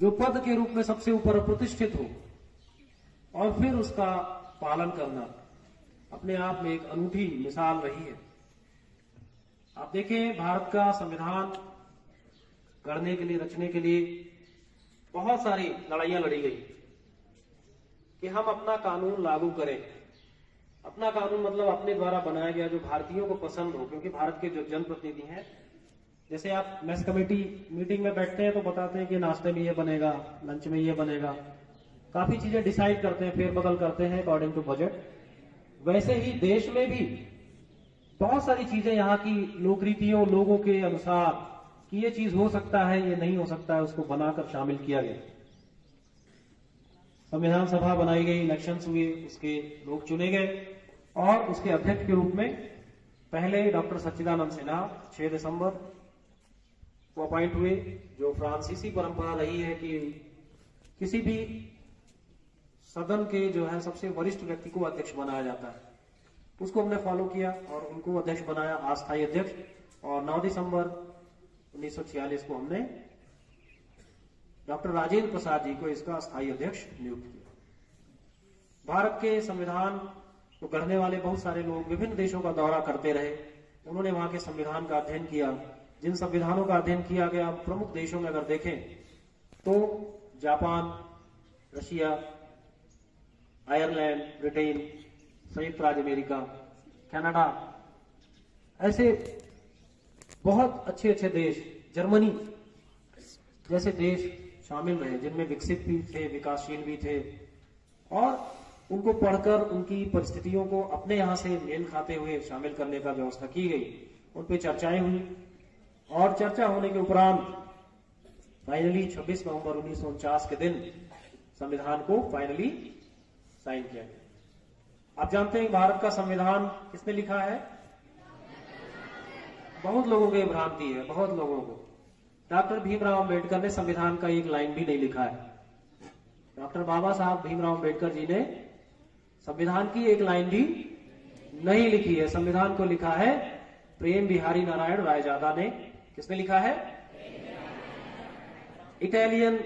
जो पद के रूप में सबसे ऊपर प्रतिष्ठित हो और फिर उसका पालन करना अपने आप में एक अनूठी मिसाल रही है। आप देखें, भारत का संविधान गढ़ने के लिए, रचने के लिए बहुत सारी लड़ाइयां लड़ी गई कि हम अपना कानून लागू करें। अपना कानून मतलब अपने द्वारा बनाया गया जो भारतीयों को पसंद हो, क्योंकि भारत के जो जनप्रतिनिधि हैं, जैसे आप मेस कमेटी मीटिंग में बैठते हैं तो बताते हैं कि नाश्ते में ये बनेगा, लंच में ये बनेगा, काफी चीजें डिसाइड करते हैं, फेरबदल करते हैं अकॉर्डिंग टू बजट। वैसे ही देश में भी बहुत सारी चीजें यहाँ की लोक रीतियों, लोगों के अनुसार कि ये चीज हो सकता है, ये नहीं हो सकता है, उसको बनाकर शामिल किया गया। संविधान सभा बनाई गई, इलेक्शंस हुए, उसके लोग चुने गए और उसके अध्यक्ष के रूप में पहले डॉक्टर सच्चिदानंद सिन्हा 6 दिसंबर को अपॉइंट हुए, जो फ्रांसीसी परंपरा रही है कि किसी भी सदन के जो है सबसे वरिष्ठ व्यक्ति को अध्यक्ष बनाया जाता है। उसको हमने फॉलो किया और उनको अध्यक्ष बनाया, अस्थायी अध्यक्ष। और 9 दिसंबर 1946 को हमने डॉक्टर राजेंद्र प्रसाद जी को इसका अस्थायी अध्यक्ष नियुक्त किया। भारत के संविधान को गढ़ने वाले बहुत सारे लोग विभिन्न देशों का दौरा करते रहे। उन्होंने वहां के संविधान का अध्ययन किया। जिन संविधानों का अध्ययन किया गया प्रमुख देशों में अगर देखें तो जापान, रशिया, आयरलैंड, ब्रिटेन, संयुक्त राज्य अमेरिका, कनाडा, ऐसे बहुत अच्छे अच्छे देश, जर्मनी जैसे देश शामिल रहे, जिनमें विकसित भी थे, विकासशील भी थे, और उनको पढ़कर उनकी परिस्थितियों को अपने यहां से मेल खाते हुए शामिल करने का व्यवस्था की गई। उन पर चर्चाएं हुई और चर्चा होने के उपरांत फाइनली 26 नवंबर 1949 के दिन संविधान को फाइनली साइन किया गया। आप जानते हैं भारत का संविधान किसने लिखा है? बहुत लोगों को भ्रांति है, बहुत लोगों को। डॉक्टर भीमराव अंबेडकर ने संविधान का एक लाइन भी नहीं लिखा है। डॉक्टर बाबा साहब भीमराव अंबेडकर जी ने संविधान की एक लाइन भी नहीं लिखी है। संविधान को लिखा है प्रेम बिहारी नारायण रायजादा ने। किसने लिखा है? इटालियन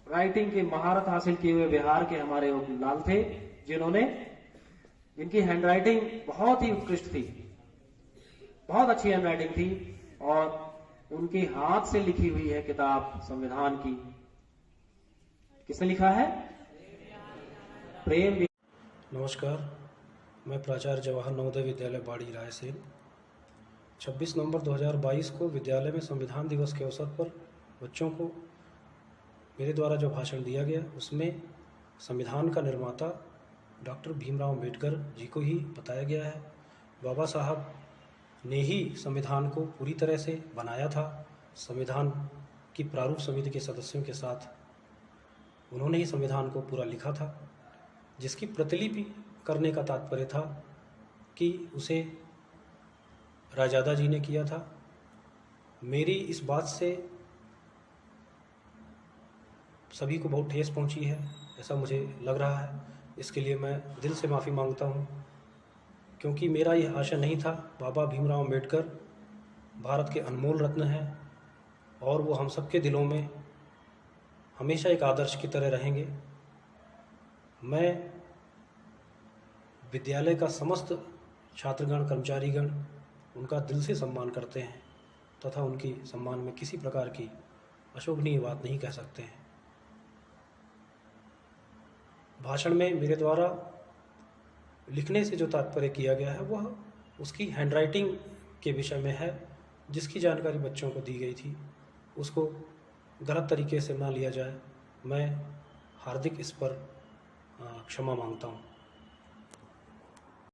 राइटिंग की महारत हासिल किए हुए बिहार के हमारे लाल थे, जिनकी हैंडराइटिंग बहुत ही उत्कृष्ट थी, बहुत अच्छी हैंडराइटिंग थी, और उनके हाथ से लिखी हुई है किताब संविधान की। किसने लिखा है? प्रेम। नमस्कार, मैं प्राचार्य जवाहर नवोदय विद्यालय बाड़ी रायसेन। 26 नवंबर 2022 को विद्यालय में संविधान दिवस के अवसर पर बच्चों को मेरे द्वारा जो भाषण दिया गया उसमें संविधान का निर्माता डॉक्टर भीमराव अंबेडकर जी को ही बताया गया है। बाबा साहब ने ही संविधान को पूरी तरह से बनाया था। संविधान की प्रारूप समिति के सदस्यों के साथ उन्होंने ही संविधान को पूरा लिखा था, जिसकी प्रतिलिपि करने का तात्पर्य था कि उसे रायजादा जी ने किया था। मेरी इस बात से सभी को बहुत ठेस पहुंची है, ऐसा मुझे लग रहा है। इसके लिए मैं दिल से माफ़ी मांगता हूं, क्योंकि मेरा यह आशय नहीं था। बाबा भीमराव अंबेडकर भारत के अनमोल रत्न हैं और वो हम सबके दिलों में हमेशा एक आदर्श की तरह रहेंगे। मैं विद्यालय का समस्त छात्रगण, कर्मचारीगण उनका दिल से सम्मान करते हैं तथा उनकी सम्मान में किसी प्रकार की अशोभनीय बात नहीं कह सकते हैं। भाषण में मेरे द्वारा लिखने से जो तात्पर्य किया गया है वह उसकी हैंडराइटिंग के विषय में है, जिसकी जानकारी बच्चों को दी गई थी उसको गलत तरीके से ना लिया जाए। मैं हार्दिक इस पर क्षमा मांगता हूँ।